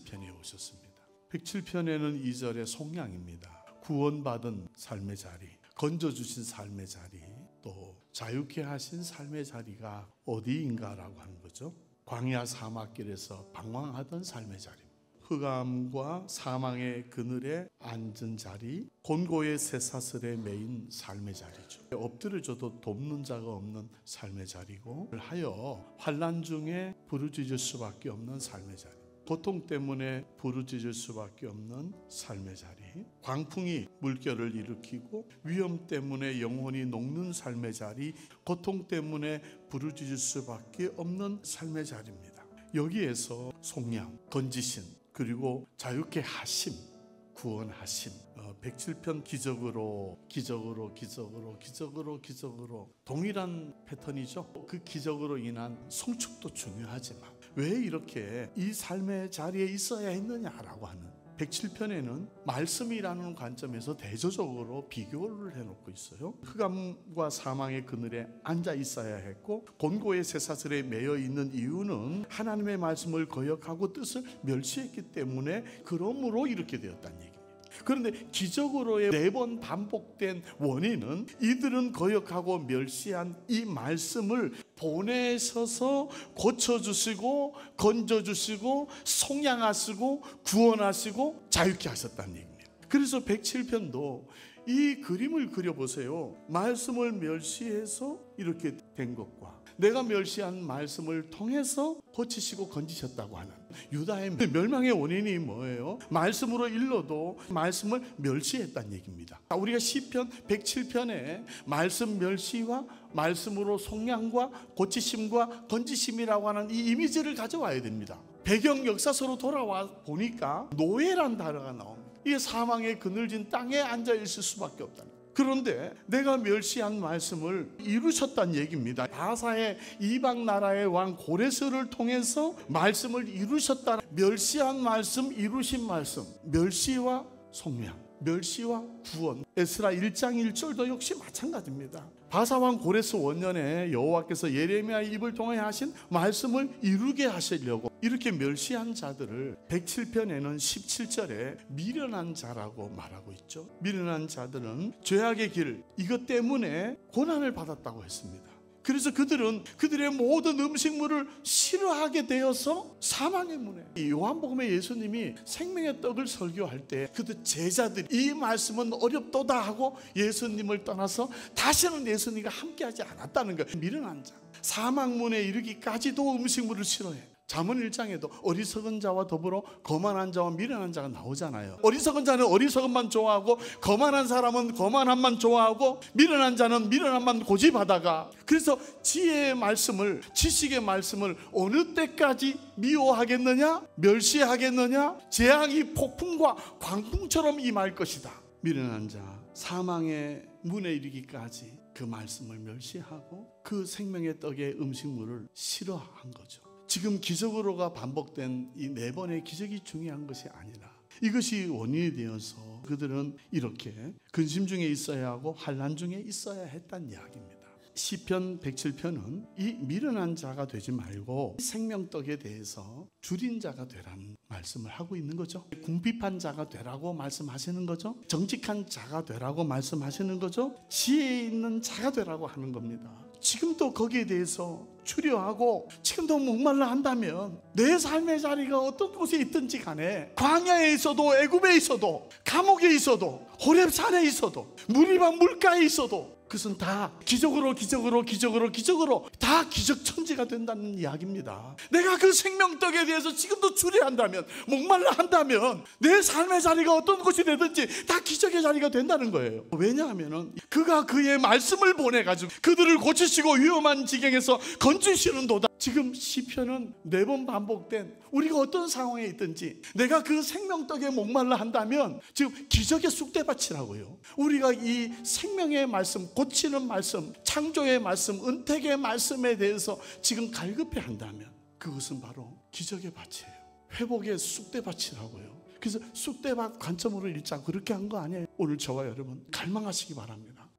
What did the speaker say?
107편에 오셨습니다. 107편에는 2절의 속량입니다. 구원받은 삶의 자리, 건져주신 삶의 자리, 또 자유케 하신 삶의 자리가 어디인가라고 하는 거죠. 광야 사막길에서 방황하던 삶의 자리, 흑암과 사망의 그늘에 앉은 자리, 곤고의 쇠사슬에 매인 삶의 자리죠. 엎드려져도 돕는 자가 없는 삶의 자리고, 하여 환난 중에 부르짖을 수밖에 없는 삶의 자리, 고통 때문에 부르짖을 수밖에 없는 삶의 자리, 광풍이 물결을 일으키고 위험 때문에 영혼이 녹는 삶의 자리, 고통 때문에 부르짖을 수밖에 없는 삶의 자리입니다. 여기에서 속량, 건지신, 그리고 자유케 하심, 구원하심, 107편 기적으로 동일한 패턴이죠. 그 기적으로 인한 성축도 중요하지만 왜 이렇게 이 삶의 자리에 있어야 했느냐라고 하는 107편에는 말씀이라는 관점에서 대조적으로 비교를 해놓고 있어요. 흑암과 사망의 그늘에 앉아 있어야 했고, 곤고의 쇠사슬에 매여 있는 이유는 하나님의 말씀을 거역하고 뜻을 멸시했기 때문에, 그러므로 이렇게 되었다는 얘기입니다. 그런데 기적으로의 4번 반복된 원인은 이들은 거역하고 멸시한 이 말씀을 보내셔서 고쳐주시고 건져주시고 속량하시고 구원하시고 자유케 하셨다는 얘기입니다. 그래서 107편도 이 그림을 그려보세요. 말씀을 멸시해서 이렇게 된 것과 내가 멸시한 말씀을 통해서 고치시고 건지셨다고 하는 유다의 멸망의 원인이 뭐예요? 말씀으로 일러도 말씀을 멸시했다는 얘기입니다. 우리가 시편 107편에 말씀 멸시와 말씀으로 속량과 고치심과 건지심이라고 하는 이 이미지를 가져와야 됩니다. 배경 역사서로 돌아와 보니까 노예란 단어가 나옵니다. 이게 사망의 그늘진 땅에 앉아 있을 수밖에 없다는 거예요. 그런데 내가 멸시한 말씀을 이루셨다는 얘기입니다. 바사의 이방 나라의 왕 고레스를 통해서 말씀을 이루셨다. 멸시한 말씀, 이루신 말씀, 멸시와 속량, 멸시와 구원. 에스라 1장 1절도 역시 마찬가지입니다. 바사왕 고레스 원년에 여호와께서 예레미야의 입을 통해 하신 말씀을 이루게 하시려고 이렇게 멸시한 자들을 107편에는 17절에 미련한 자라고 말하고 있죠. 미련한 자들은 죄악의 길, 이것 때문에 고난을 받았다고 했습니다. 그래서 그들은 그들의 모든 음식물을 싫어하게 되어서 사망의 문에, 요한복음에 예수님이 생명의 떡을 설교할 때 그들 제자들이 이 말씀은 어렵도다 하고 예수님을 떠나서 다시는 예수님과 함께하지 않았다는 거예요. 미련한 자, 사망문에 이르기까지도 음식물을 싫어해. 잠언 1장에도 어리석은 자와 더불어 거만한 자와 미련한 자가 나오잖아요. 어리석은 자는 어리석은만 좋아하고, 거만한 사람은 거만함만 좋아하고, 미련한 자는 미련함만 고집하다가, 그래서 지혜의 말씀을, 지식의 말씀을 어느 때까지 미워하겠느냐, 멸시하겠느냐, 재앙이 폭풍과 광풍처럼 임할 것이다. 미련한 자, 사망의 문에 이르기까지 그 말씀을 멸시하고 그 생명의 떡의 음식물을 싫어한 거죠. 지금 기적으로가 반복된 이 4번의 기적이 중요한 것이 아니라 이것이 원인이 되어서 그들은 이렇게 근심 중에 있어야 하고 환난 중에 있어야 했다는 이야기입니다. 시편 107편은 이 미련한 자가 되지 말고 생명떡에 대해서 줄인 자가 되라는 말씀을 하고 있는 거죠. 궁핍한 자가 되라고 말씀하시는 거죠. 정직한 자가 되라고 말씀하시는 거죠. 지혜 있는 자가 되라고 하는 겁니다. 지금도 거기에 대해서 추려하고 지금도 목말라 한다면 내 삶의 자리가 어떤 곳에 있든지 간에, 광야에 있어도 애굽에 있어도 감옥에 있어도 호렙산에 있어도 무리방 물가에 있어도 그것은 다 기적으로 다 기적천지가 된다는 이야기입니다. 내가 그 생명떡에 대해서 지금도 추리한다면, 목말라 한다면 내 삶의 자리가 어떤 곳이 되든지 다 기적의 자리가 된다는 거예요. 왜냐하면 그가 그의 말씀을 보내가지고 그들을 고치시고 위험한 지경에서 건지시는도다. 지금 시편은 4번 반복된, 우리가 어떤 상황에 있든지 내가 그 생명떡에 목말라 한다면 지금 기적의 쑥대밭이라고요. 우리가 이 생명의 말씀, 고치는 말씀, 창조의 말씀, 은택의 말씀에 대해서 지금 갈급해 한다면 그것은 바로 기적의 밭이에요. 회복의 쑥대밭이라고요. 그래서 쑥대밭 관점으로 읽자, 그렇게 한 거 아니에요. 오늘 저와 여러분 갈망하시기 바랍니다.